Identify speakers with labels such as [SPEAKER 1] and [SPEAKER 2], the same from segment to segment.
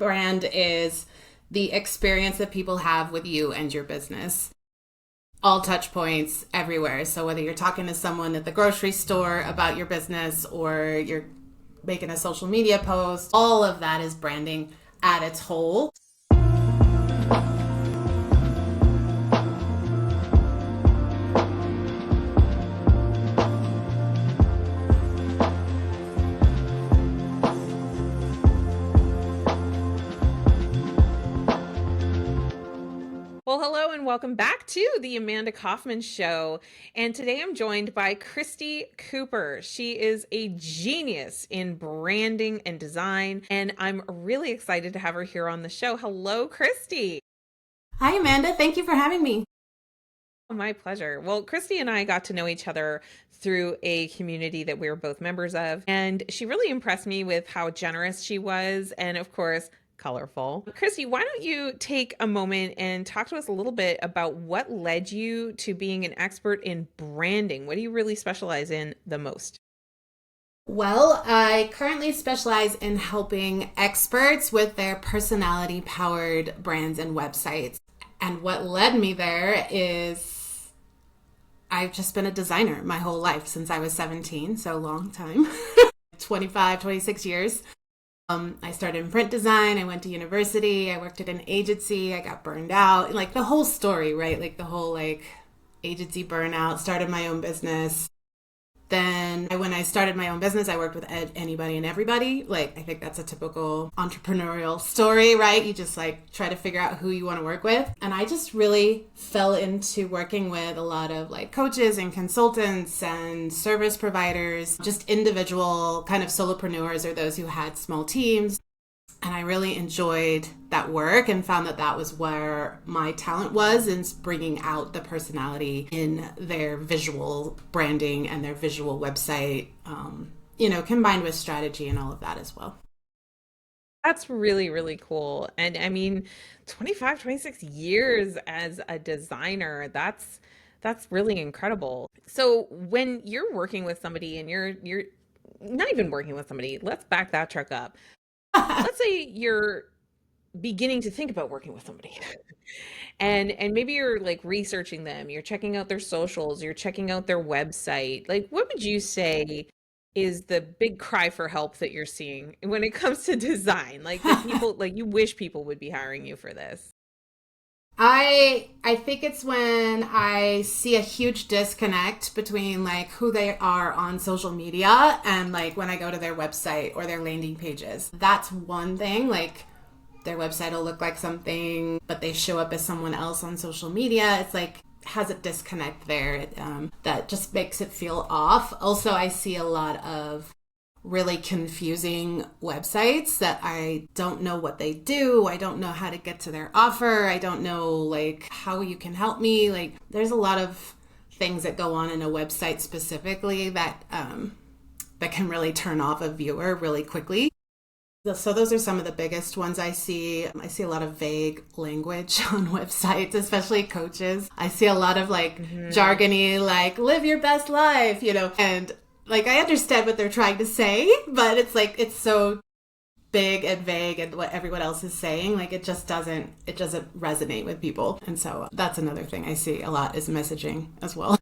[SPEAKER 1] brand is the experience that people have with you and your business. All touch points everywhere. So whether you're talking to someone at the grocery store about your business or you're making a social media post, all of that is branding at its whole.
[SPEAKER 2] Well, hello and welcome back to the Amanda Kaufman Show. And today I'm joined by Christi Cooper. She is a genius in branding and design, and I'm really excited to have her here on the show. Hello, Christi.
[SPEAKER 1] Hi, Amanda. Thank you for having me.
[SPEAKER 2] My pleasure. Well, Christi and I got to know each other through a community that we were both members of, and she really impressed me with how generous she was, and of course, colorful. Christi, why don't you take a moment and talk to us a little bit about what led you to being an expert in branding? What do you really specialize in the most?
[SPEAKER 1] Well, I currently specialize in helping experts with their personality powered brands and websites. And what led me there is I've just been a designer my whole life since I was 17, so a long time. 25, 26 years. I started in print design. I went to university. I worked at an agency. I got burned out. Like the whole story, right? Like the whole agency burnout. Started my own business. Then when I started my own business, I worked with anybody and everybody. Like, I think that's a typical entrepreneurial story, right? You just try to figure out who you want to work with. And I just really fell into working with a lot of coaches and consultants and service providers, just individual kind of solopreneurs or those who had small teams. And I really enjoyed that work and found that that was where my talent was in bringing out the personality in their visual branding and their visual website, combined with strategy and all of that as well.
[SPEAKER 2] That's really, really cool. And I mean, 25, 26 years as a designer, that's really incredible. So when you're working with somebody and you're not even working with somebody, let's back that truck up. Let's say you're beginning to think about working with somebody and maybe you're researching them, you're checking out their socials, you're checking out their website. Like, what would you say is the big cry for help that you're seeing when it comes to design? Like, that people, like, you wish people would be hiring you for this.
[SPEAKER 1] I think it's when I see a huge disconnect between who they are on social media and when I go to their website or their landing pages. That's one thing. Their website will look like something, but they show up as someone else on social media. It's has a disconnect there that just makes it feel off. Also, I see a lot of really confusing websites that I don't know what they do. I don't know how to get to their offer. I don't know how you can help me. There's a lot of things that go on in a website specifically that that can really turn off a viewer really quickly. So those are some of the biggest ones I see. I see a lot of vague language on websites, especially coaches. I see a lot of jargony, live your best life, and I understand what they're trying to say, but it's so big and vague and what everyone else is saying, it doesn't resonate with people. And so that's another thing I see a lot is messaging as well.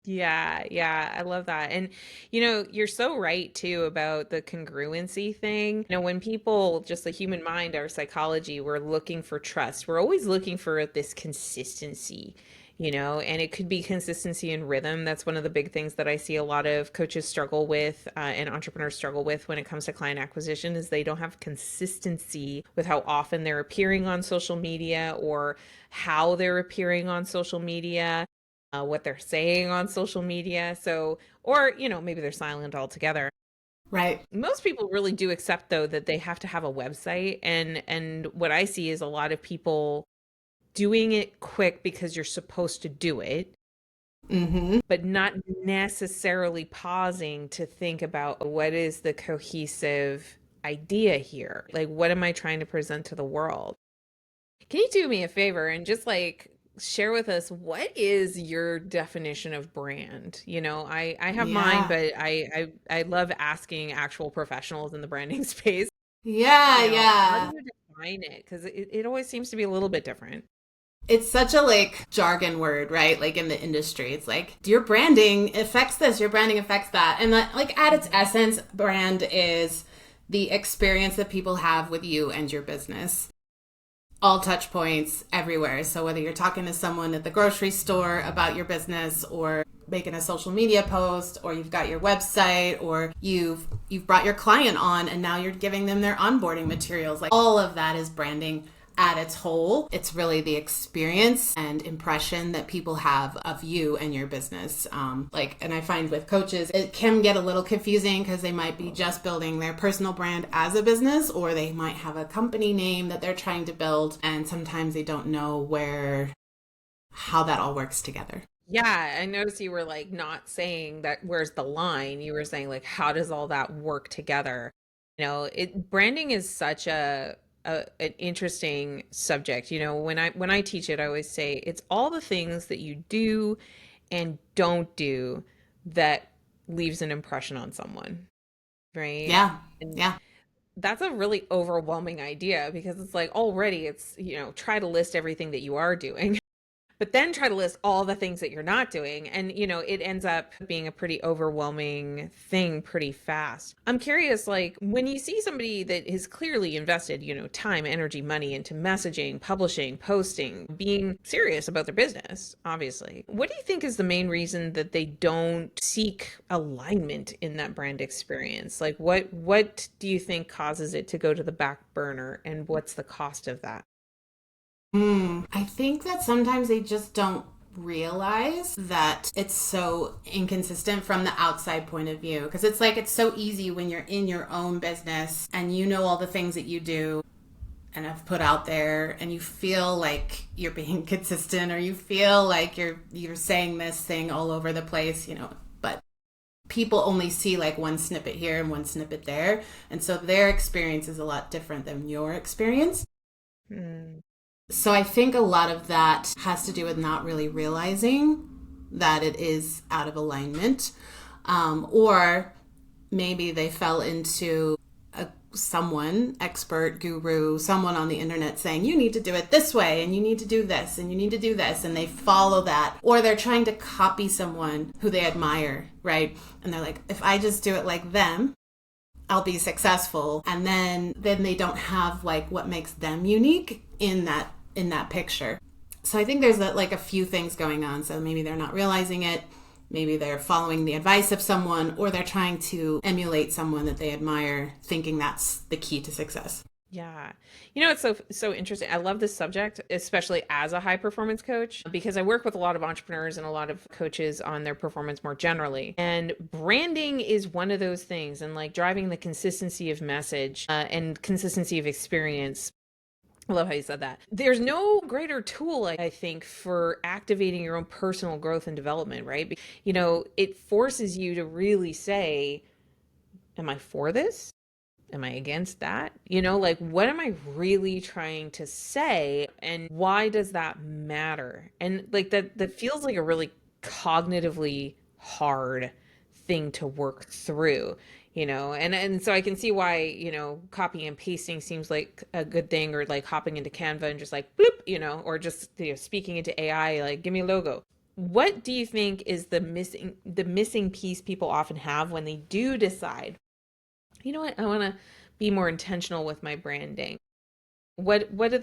[SPEAKER 2] Yeah, yeah, I love that. And you're so right too about the congruency thing. When people, just the human mind, our psychology, we're looking for trust. We're always looking for this consistency, and it could be consistency in rhythm. That's one of the big things that I see a lot of coaches struggle with, and entrepreneurs struggle with when it comes to client acquisition is they don't have consistency with how often they're appearing on social media or how they're appearing on social media, what they're saying on social media. So, or, maybe they're silent altogether.
[SPEAKER 1] Right.
[SPEAKER 2] Most people really do accept though that they have to have a website. And what I see is a lot of people doing it quick because you're supposed to do it, but not necessarily pausing to think about what is the cohesive idea here? What am I trying to present to the world? Can you do me a favor and just share with us what is your definition of brand? I have mine,
[SPEAKER 1] Yeah.
[SPEAKER 2] but I love asking actual professionals in the branding space.
[SPEAKER 1] Yeah,
[SPEAKER 2] What do
[SPEAKER 1] yeah.
[SPEAKER 2] you do? define it? Because it always seems to be a little bit different.
[SPEAKER 1] It's such a like jargon word, right? Like in the industry, it's like your branding affects this, your branding affects that. And that, like at its essence, brand is the experience that people have with you and your business. All touch points everywhere. So whether you're talking to someone at the grocery store about your business or making a social media post or you've got your website or you've brought your client on and now you're giving them their onboarding materials, like all of that is branding at its whole. It's really the experience and impression that people have of you and your business. And I find with coaches, it can get a little confusing because they might be just building their personal brand as a business, or they might have a company name that they're trying to build. And sometimes they don't know how that all works together.
[SPEAKER 2] Yeah, I noticed you were like not saying that where's the line. You were saying like how does all that work together? Branding is such an interesting subject. When I teach it, I always say it's all the things that you do and don't do that leaves an impression on someone, right?
[SPEAKER 1] Yeah.
[SPEAKER 2] And
[SPEAKER 1] Yeah.
[SPEAKER 2] that's a really overwhelming idea because it's like already it's, try to list everything that you are doing. But then try to list all the things that you're not doing. And, it ends up being a pretty overwhelming thing pretty fast. I'm curious, like, when you see somebody that has clearly invested, time, energy, money into messaging, publishing, posting, being serious about their business, obviously, what do you think is the main reason that they don't seek alignment in that brand experience? Like, what do you think causes it to go to the back burner, and what's the cost of that?
[SPEAKER 1] I think that sometimes they just don't realize that it's so inconsistent from the outside point of view. Because it's like it's so easy when you're in your own business and you know all the things that you do and have put out there and you feel like you're being consistent or you feel like you're saying this thing all over the place, but people only see like one snippet here and one snippet there. And so their experience is a lot different than your experience.
[SPEAKER 2] Hmm.
[SPEAKER 1] So I think a lot of that has to do with not really realizing that it is out of alignment. Or maybe they fell into someone, expert, guru, someone on the internet saying, you need to do it this way and you need to do this and you need to do this. And they follow that. Or they're trying to copy someone who they admire, right? And they're like, if I just do it like them, I'll be successful. And then they don't have like what makes them unique in that picture. So I think there's a few things going on. So maybe they're not realizing it. Maybe they're following the advice of someone, or they're trying to emulate someone that they admire, thinking that's the key to success.
[SPEAKER 2] Yeah. It's so interesting. I love this subject, especially as a high performance coach, because I work with a lot of entrepreneurs and a lot of coaches on their performance more generally. And branding is one of those things, and like driving the consistency of message and consistency of experience. I love how you said that. There's no greater tool, I think, for activating your own personal growth and development, right? It forces you to really say, am I for this? Am I against that? Like, what am I really trying to say? And why does that matter? And like that feels like a really cognitively hard thing to work through, and so I can see why, copying and pasting seems like a good thing, or like hopping into Canva and just like bloop, or just speaking into AI, like give me a logo. What do you think is the missing piece people often have when they do decide, I want to be more intentional with my branding? What do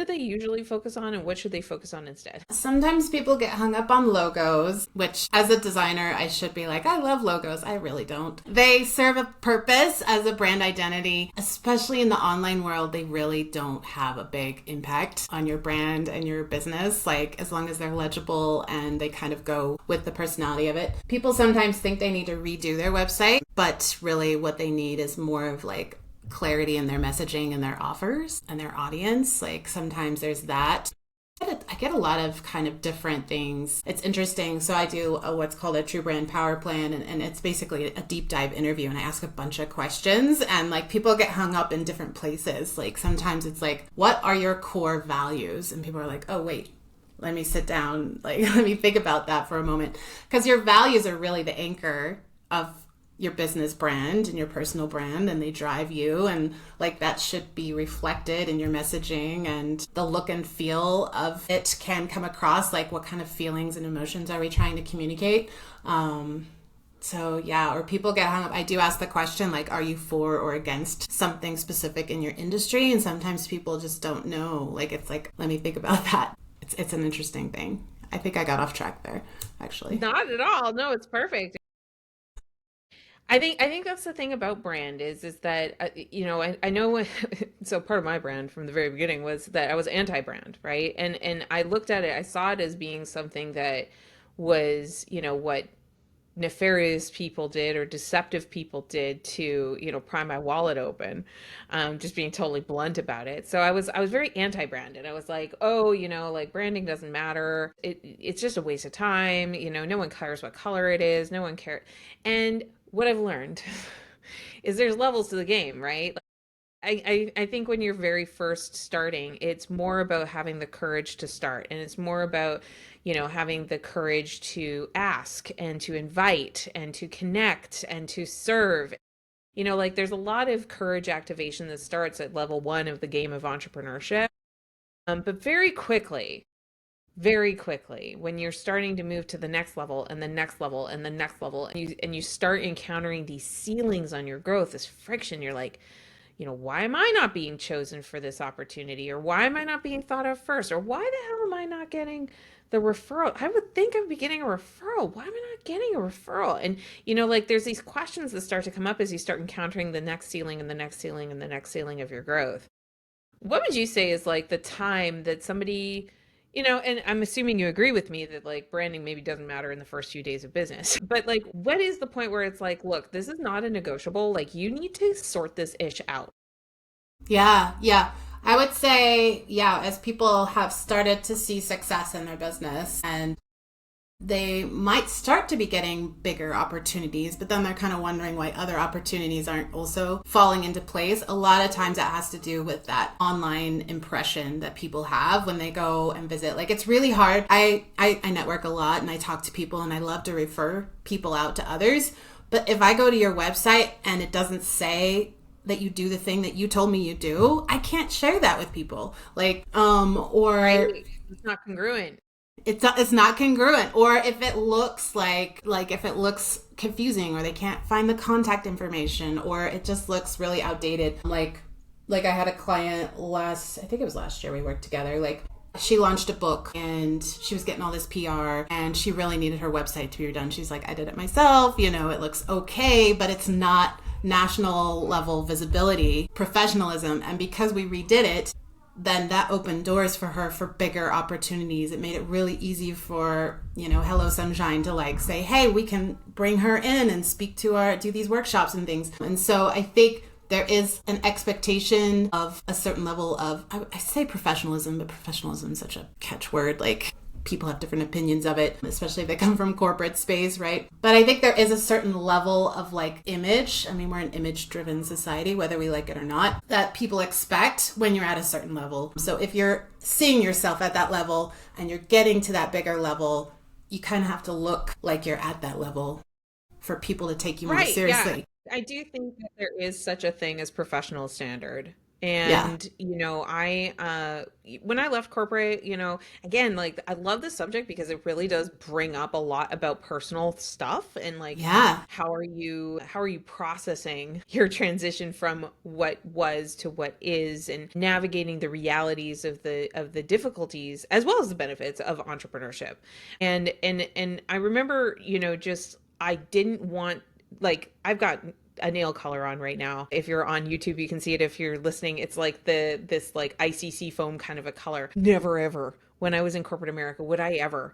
[SPEAKER 2] they usually focus on, and what should they focus on instead?
[SPEAKER 1] Sometimes people get hung up on logos, which as a designer, I should be like, I love logos. I really don't. They serve a purpose as a brand identity, especially in the online world. They really don't have a big impact on your brand and your business, like as long as they're legible and they kind of go with the personality of it. People sometimes think they need to redo their website, but really what they need is more of like clarity in their messaging and their offers and their audience. Like sometimes there's that. I get a lot of kind of different things. It's interesting. So I do what's called a True Brand Power Plan, and it's basically a deep dive interview, and I ask a bunch of questions, and like people get hung up in different places. Like sometimes it's like, what are your core values? And people are like, oh wait, let me sit down, like let me think about that for a moment, because your values are really the anchor of your business brand and your personal brand, and they drive you, and like that should be reflected in your messaging, and the look and feel of it can come across, like what kind of feelings and emotions are we trying to communicate. So yeah, or people get hung up. I do ask the question, like, are you for or against something specific in your industry? And sometimes people just don't know. Like, it's like, let me think about that. It's an interesting thing. I think I got off track there, actually.
[SPEAKER 2] Not at all. No, it's perfect. I think that's the thing about brand is that I know so part of my brand from the very beginning was that I was anti-brand, right? And I looked at it, I saw it as being something that was, what nefarious people did or deceptive people did to, pry my wallet open. Just being totally blunt about it. So I was very anti-branded. I was like, oh, like branding doesn't matter. It's just a waste of time. No one cares what color it is. No one cares. And what I've learned is there's levels to the game, right? I think when you're very first starting, it's more about having the courage to start. And it's more about, having the courage to ask and to invite and to connect and to serve. Like there's a lot of courage activation that starts at level one of the game of entrepreneurship. But very quickly, when you're starting to move to the next level and the next level and the next level, and you start encountering these ceilings on your growth, this friction, you're like, why am I not being chosen for this opportunity? Or why am I not being thought of first? Or why the hell am I not getting the referral? I would think I'd be getting a referral. Why am I not getting a referral? And, like there's these questions that start to come up as you start encountering the next ceiling and the next ceiling and the next ceiling of your growth. What would you say is like the time that somebody, and I'm assuming you agree with me that like branding maybe doesn't matter in the first few days of business, but like what is the point where it's like, look, this is not a negotiable, like you need to sort this ish out?
[SPEAKER 1] Yeah, yeah. I would say, yeah, as people have started to see success in their business, and they might start to be getting bigger opportunities, but then they're kind of wondering why other opportunities aren't also falling into place. A lot of times that has to do with that online impression that people have when they go and visit. Like it's really hard. I network a lot and I talk to people and I love to refer people out to others. But if I go to your website and it doesn't say that you do the thing that you told me you do, I can't share that with people. Like,
[SPEAKER 2] Right?
[SPEAKER 1] or
[SPEAKER 2] It's not congruent.
[SPEAKER 1] it's not congruent, or if it looks like if it looks confusing, or they can't find the contact information, or it just looks really outdated. Like I had a client I think it was last year we worked together. Like she launched a book and she was getting all this PR and she really needed her website to be redone. She's like, I did it myself, it looks okay, but it's not national level visibility, professionalism. And because we redid it, then that opened doors for her for bigger opportunities. It made it really easy for, Hello Sunshine to like say, hey, we can bring her in and do these workshops and things. And so I think there is an expectation of a certain level of, I say professionalism, but professionalism is such a catchword. Like people have different opinions of it, especially if they come from corporate space, right? But I think there is a certain level of like image. I mean, we're an image driven society, whether we like it or not, that people expect when you're at a certain level. So if you're seeing yourself at that level and you're getting to that bigger level, you kind of have to look like you're at that level for people to take you more
[SPEAKER 2] Right. Yeah.
[SPEAKER 1] seriously.
[SPEAKER 2] I do think that there is such a thing as professional standard.
[SPEAKER 1] Yeah.
[SPEAKER 2] And, when I left corporate, again, like I love this subject because it really does bring up a lot about personal stuff and like
[SPEAKER 1] Yeah.
[SPEAKER 2] how are you processing your transition from what was to what is and navigating the realities of the difficulties as well as the benefits of entrepreneurship. And I remember, just I didn't want, like I've got a nail color on right now. If you're on YouTube, you can see it. If you're listening, it's like this like icy sea foam kind of a color. Never ever when I was in corporate America would I ever,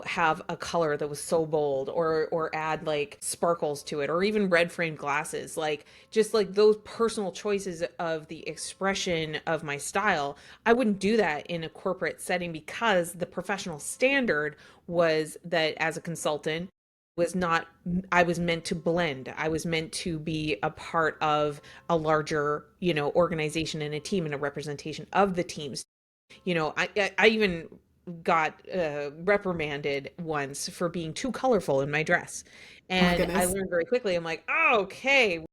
[SPEAKER 2] have a color that was so bold or add like sparkles to it or even red framed glasses. Like just like those personal choices of the expression of my style. I wouldn't do that in a corporate setting because the professional standard was that as a consultant was not I was meant to blend. I was meant to be a part of a larger, organization and a team and a representation of the teams. I even got reprimanded once for being too colorful in my dress.
[SPEAKER 1] Oh my
[SPEAKER 2] And I
[SPEAKER 1] goodness.
[SPEAKER 2] learned very quickly, I'm like, oh, okay,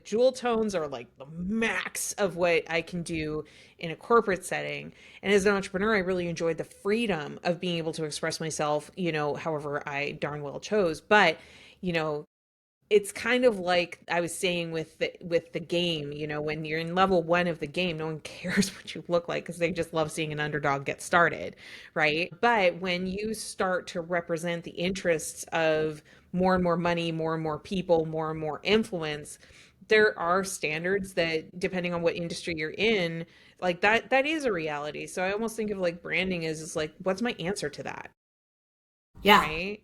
[SPEAKER 2] jewel tones are like the max of what I can do in a corporate setting. And as an entrepreneur, I really enjoyed the freedom of being able to express myself, however I darn well chose. But, you know, it's kind of like I was saying with the game, when you're in level 1 of the game, no one cares what you look like because they just love seeing an underdog get started, right? But when you start to represent the interests of more and more money, more and more people, more and more influence, there are standards that, depending on what industry you're in, like that is a reality. So I almost think of like branding as just like, what's my answer to that,
[SPEAKER 1] Yeah.
[SPEAKER 2] right?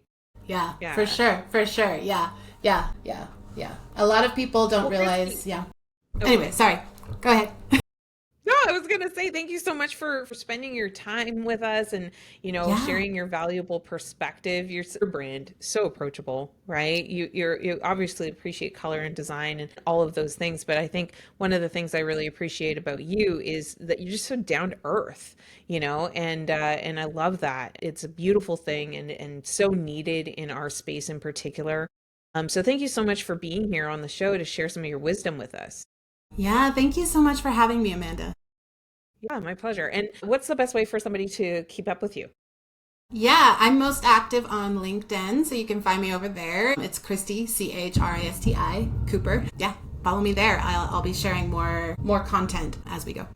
[SPEAKER 1] Yeah. For
[SPEAKER 2] Yeah.
[SPEAKER 1] sure. For sure. Yeah. Yeah. Yeah. Yeah. A lot of people don't
[SPEAKER 2] Well, Christy,
[SPEAKER 1] realize. Yeah.
[SPEAKER 2] oh, go
[SPEAKER 1] Anyway,
[SPEAKER 2] ahead.
[SPEAKER 1] sorry. Go ahead.
[SPEAKER 2] No, I was gonna say thank you so much for spending your time with us and
[SPEAKER 1] Yeah.
[SPEAKER 2] sharing your valuable perspective. Your brand so approachable, right? You obviously appreciate color and design and all of those things, but I think one of the things I really appreciate about you is that you're just so down to earth, and I love that. It's a beautiful thing and so needed in our space in particular. So thank you so much for being here on the show to share some of your wisdom with us.
[SPEAKER 1] Yeah. Thank you so much for having me, Amanda.
[SPEAKER 2] Yeah, my pleasure. And what's the best way for somebody to keep up with you?
[SPEAKER 1] Yeah, I'm most active on LinkedIn, so you can find me over there. It's Christi, Christi Cooper. Yeah, follow me there. I'll be sharing more content as we go.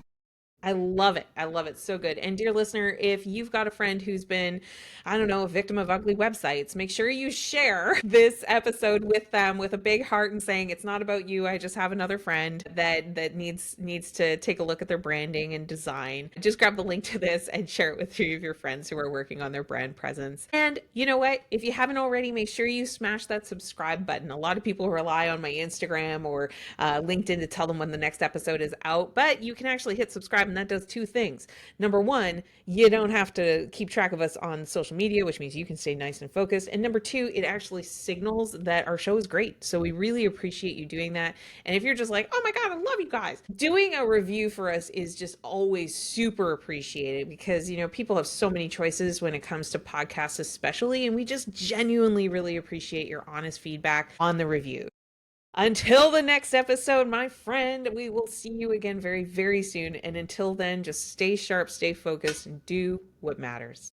[SPEAKER 2] I love it. I love it. So good. And dear listener, if you've got a friend who's been, I don't know, a victim of ugly websites, make sure you share this episode with them with a big heart and saying it's not about you. I just have another friend that needs to take a look at their branding and design. Just grab the link to this and share it with 3 of your friends who are working on their brand presence. And you know what? If you haven't already, make sure you smash that subscribe button. A lot of people rely on my Instagram or LinkedIn to tell them when the next episode is out, but you can actually hit subscribe, and that does 2 things. Number one, you don't have to keep track of us on social media, which means you can stay nice and focused. And number two, it actually signals that our show is great. So we really appreciate you doing that. And if you're just like, oh my God, I love you guys, doing a review for us is just always super appreciated because, people have so many choices when it comes to podcasts, especially. And we just genuinely really appreciate your honest feedback on the review. Until the next episode, my friend, we will see you again very, very soon. And until then, just stay sharp, stay focused, and do what matters.